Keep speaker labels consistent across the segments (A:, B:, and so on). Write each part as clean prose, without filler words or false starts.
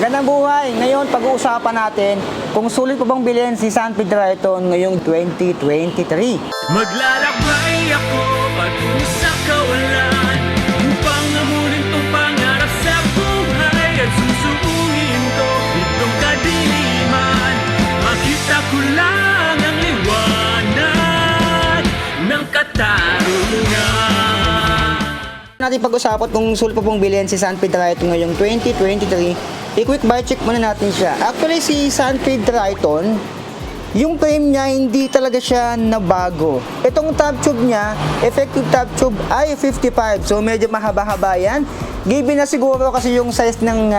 A: Magandang buhay! Ngayon, pag-uusapan natin kung sulit pa bang bilhin si San Pedro Triton ngayong 2023.
B: Maglalakbay ako patungo sa kawalan upang amunin tong pangarap sa buhay at susuungin ko itong kadiliman. Makita ko lang ang liwanag ng katarungan.
A: Natin pag-usapan kung sulit pa bang bilhin si San Pedro Triton ngayong 2023. I-quick buy check muna natin siya. Actually, si San Pedro Triton, yung frame niya, hindi talaga siya nabago. Itong top tube niya, effective top tube ay 55. So, medyo mahaba-haba yan. Given na siguro kasi yung size ng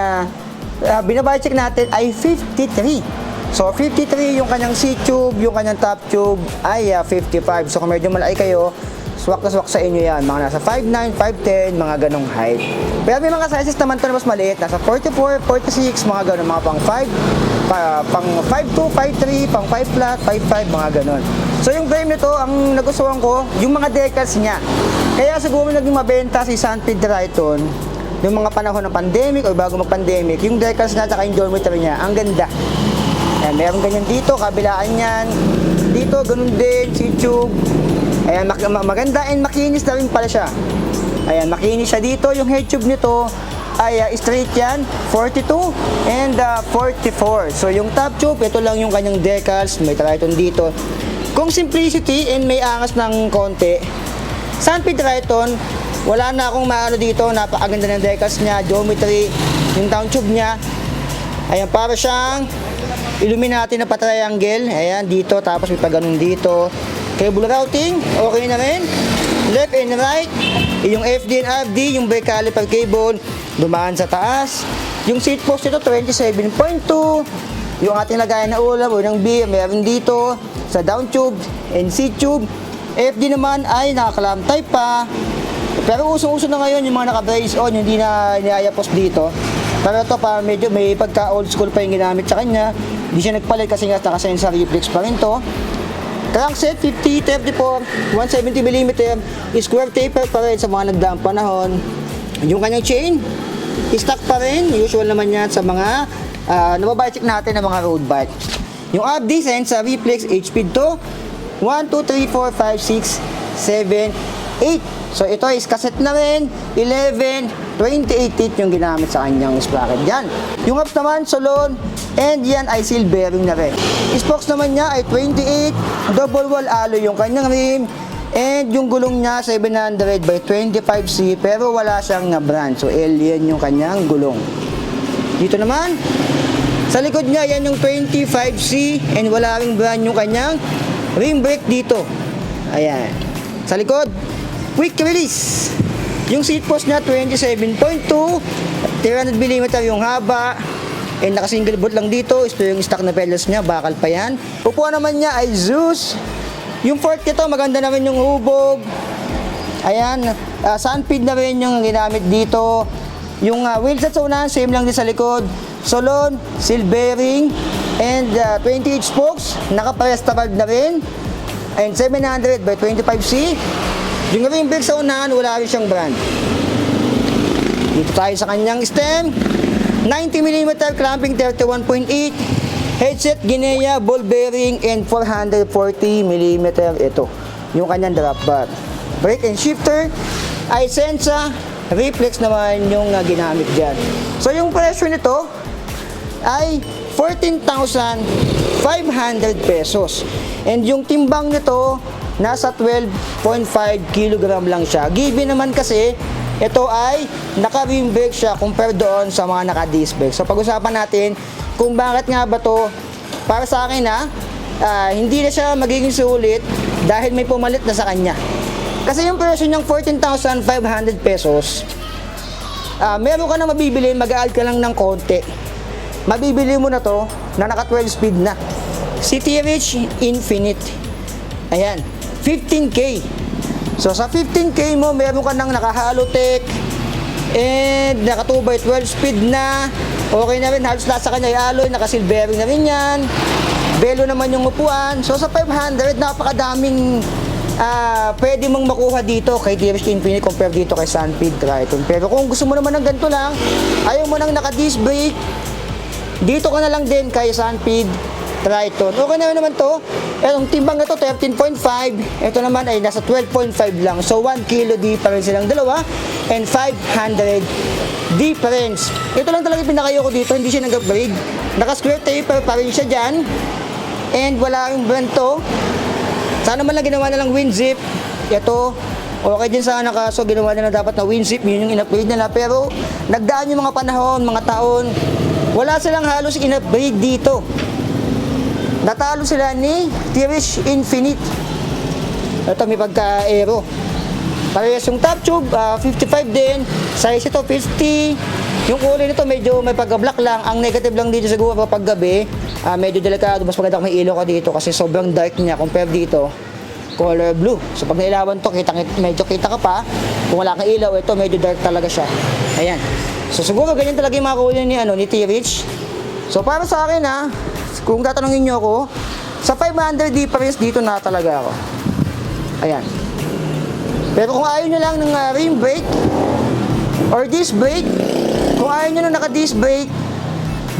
A: binabuy check natin ay 53. So, 53 yung kanyang C-tube, yung kanyang top tube ay 55. So, kung medyo malaki kayo, swak na swak sa inyo yan. Mga nasa 5'9", 5'10", mga ganong height. Pero may mga sizes naman to na mas maliit. Nasa 44, 46, mga ganon. Mga pang 5, pang 5'2", 5'3", pang 5 flat, 5'5", mga ganon. So yung frame nito, ang nagustuhan ko, yung mga decals niya. Kaya siguro naging mabenta si San Pedro Triton yung mga panahon ng pandemic o bago mag-pandemic. Yung decals niya at yung dormitory niya, ang ganda. Ayan, meron ganyan dito, kabilaan yan. Dito, ganun din, C-tube. Ayan, maganda and makinis na rin pala siya. Ayan, makinis siya dito. Yung head tube nito ay straight yan, 42 and 44. So yung top tube, ito lang yung kanyang decals. May Triton dito. Kung simplicity and may angas ng konti, San Pedro Triton, wala na akong maano dito. Napakaganda ng decals niya, geometry, yung down tube niya. Ayan, para siyang Illuminati na pa-triangle. Ayan, dito, tapos may pa-ganun dito. Cable routing, okay na rin. Left and right. Yung FD and RD, yung brake caliper cable, dumaan sa taas. Yung seat post nito, 27.2. Yung ating lagayan na ulam o ng beer, meron dito sa down tube and seat tube. FD naman ay naka-clamp type pa. Pero usong-uso na ngayon yung mga naka-brace on, hindi na niayapos dito. Pero ito pa, medyo may pagka old school pa yung ginamit sa kanya. Hindi siya nagpalit kasi nga naka-sensor reflex pa rin to. Crankset 50, 34, 170mm, square taper pa rin sa mga nagdaang panahon. Yung kanyang chain, stock pa rin, usual naman yan sa mga nababike natin ng mga road bike. Yung up descent sa reflex, H-speed to, 1, 2, 3, 4, 5, 6, 7, 8. So ito is cassette na rin, 11, 28 teeth yung ginamit sa kanyang sprocket dyan. Yung hubs naman, solon, and yan ay seal bearing na rin. Spokes naman niya ay 28, double wall alloy yung kanyang rim, and yung gulong niya 700 by 25C, pero wala siyang brand. So alien yung kanyang gulong. Dito naman, sa likod niya, yan yung 25C, and wala ring brand yung kanyang rim brake dito. Ayan. Sa likod, quick release. Yung seat post niya 27.2, 300mm yung haba, and naka-single bolt lang dito. Ito yung stock na pedals niya, bakal pa yan. Upuan naman niya ay Zeus. Yung fork nito, maganda naman yung hubog. Ayan, sunfeed na rin yung ginamit dito. Yung wheelset sa unahan, same lang din sa likod. Solon, seal bearing, and 28 spokes, naka-prestabad na rin. And 700 by 25C. Yung ring brake sa unahan, wala rin siyang brand. Dito tayo sa kanyang stem. 90mm clamping, 31.8. Headset, Ginea, ball bearing, and 440mm. Ito, yung kanyang drop bar. Brake and shifter, ay Sensa. Reflex naman yung ginamit dyan. So yung presyo nito ay 14,500 pesos. And yung timbang nito, nasa 12.5 kg lang siya. Given naman kasi, ito ay naka-rim brake siya compared doon sa mga naka-disc brake. So pag-usapan natin kung bakit nga ba to, para sa akin hindi na siya magiging sulit dahil may pumalit na sa kanya. Kasi yung presyo niyang 14,500 pesos, meron ka na mabibili, mag-add ka lang ng konti. Mabibili mo na to na naka 12 speed na. City Reach Infinite. Ayan, 15K. So sa 15K mo, meron ka ng naka-Halotech and naka 2x12 speed na. Okay na rin, halos lahat sa kanya ay alloy, naka-seal bearing na rin yan. Belo naman yung upuan. So sa 500, napakadaming pwede mong makuha dito kay TRS Infinite compare dito kay San Pedro Triton. Pero kung gusto mo naman ng ganito lang, ayaw mo nang naka-disc brake, dito ka na lang din kay Sunpeed Triton. Okay na naman to. Itong timbang na to, 13.5. Ito naman ay nasa 12.5 lang. So, 1 kilo difference silang dalawa and 500 difference. Ito lang talaga pinakayo ko dito. Hindi siya nag-upgrade. Naka-square taper pa rin siya dyan. And wala yung brand to. Sana man lang ginawa na lang WinZip. Ito, okay din sana kaso ginawa nila dapat na WinZip. Yun yung in-upgrade nila. Pero nagdaan yung mga panahon, mga taon. Wala silang halos in-upgrade dito. Natalo sila ni Tirish Infinite. Ito may pagka-aero. Parehas yung top tube, 55 din. Size ito, 50. Yung kulay nito medyo may pagka-black lang. Ang negative lang dito siguro kapag gabi, medyo delikado. Mas maganda kung may ilaw ka dito kasi sobrang dark niya compare dito. Color blue. So pag nailawan to, medyo kita ka pa. Kung wala kang ilaw, ito medyo dark talaga siya. Ayan. So siguro ganyan talaga yung mga kulay ni Tirish. So para sa akin kung tatanungin nyo ako, sa 500 difference dito na talaga ako. Ayan. Pero kung ayaw nyo lang ng rim brake or disc brake, kung ayaw nyo ng naka-disc brake,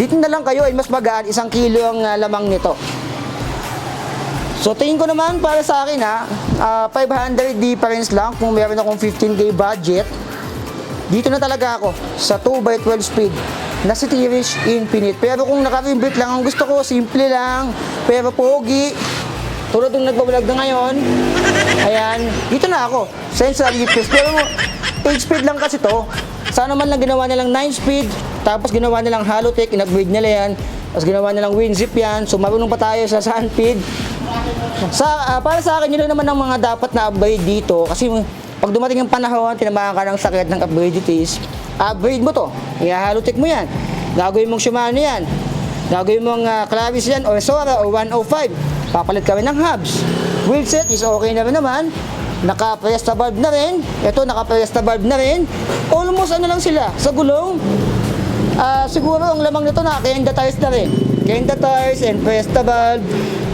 A: dito na lang kayo ay mas magaan, 1 kilo ang lamang nito. So tingin ko naman para sa akin 500 difference lang kung meron akong 15k budget. Dito na talaga ako sa 2x12 speed na si Tirish Infinite. Pero kung naka-rim brake lang ang gusto ko, simple lang, pero pogi, tulad ng nagbablog na ngayon, ayan, dito na ako. Sensor lifters. Pero 8 speed lang kasi to. Sana man lang ginawa nilang 9 speed, tapos ginawa nilang Halotech, in-upgrade nila yan, tapos ginawa nilang WinZip yan. So marunong pa tayo sa Sunpeed. Para sa akin, yun lang naman ang mga dapat na upgrade dito. Kasi pag dumating yung panahon, tinamaan ka ng sakit ng upgradities, upgrade mo to. I-Halotech mo yan. Gagawin mong Shimano yan. Gagawin mong Clavis yan, or Sora, or 105. Papalit kami ng hubs. Wheelset is okay na rin naman. Naka-presta valve na rin. Ito, naka-presta valve na rin. Almost lang sila. Sa gulong, siguro ang lamang nito Kenda tires na rin. Kenda tires and presta valve.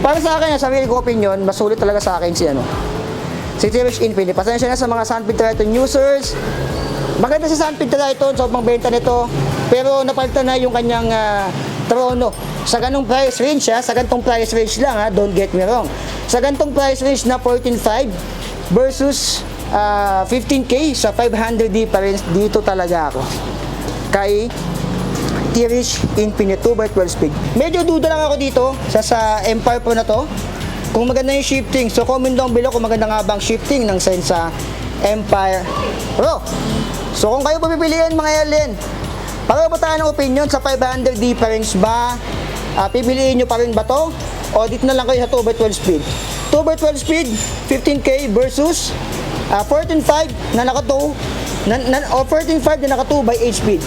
A: Para sa akin, sa sarili ko opinion, mas sulit talaga sa akin si Tirish Infinite. Pasensya na sa mga Sunpeed Triton users. Maganda si Sunpeed Triton, sobrang benta nito. Pero napalitan na yung kanyang trono. Sa ganong price range sa ganitong price range lang don't get me wrong. Sa ganitong price range na 14.5 versus 15k sa 500 difference, dito talaga ako kay Tirish Infinite 2x12 speed. Medyo duda lang ako dito sa Empire Pro na to. Kung maganda yung shifting, so comment down below kung maganda nga bang shifting ng Sensa Empire Pro. So kung kayo pipiliin mga alien, pareho ba tayo ng opinion sa 500 difference ba? Pipiliin nyo pa rin ba to? O dito na lang kayo sa 2x12 speed. 2x12 speed, 15k versus 14.5 na naka 2 o 14.5 na naka 2 by 8 speed.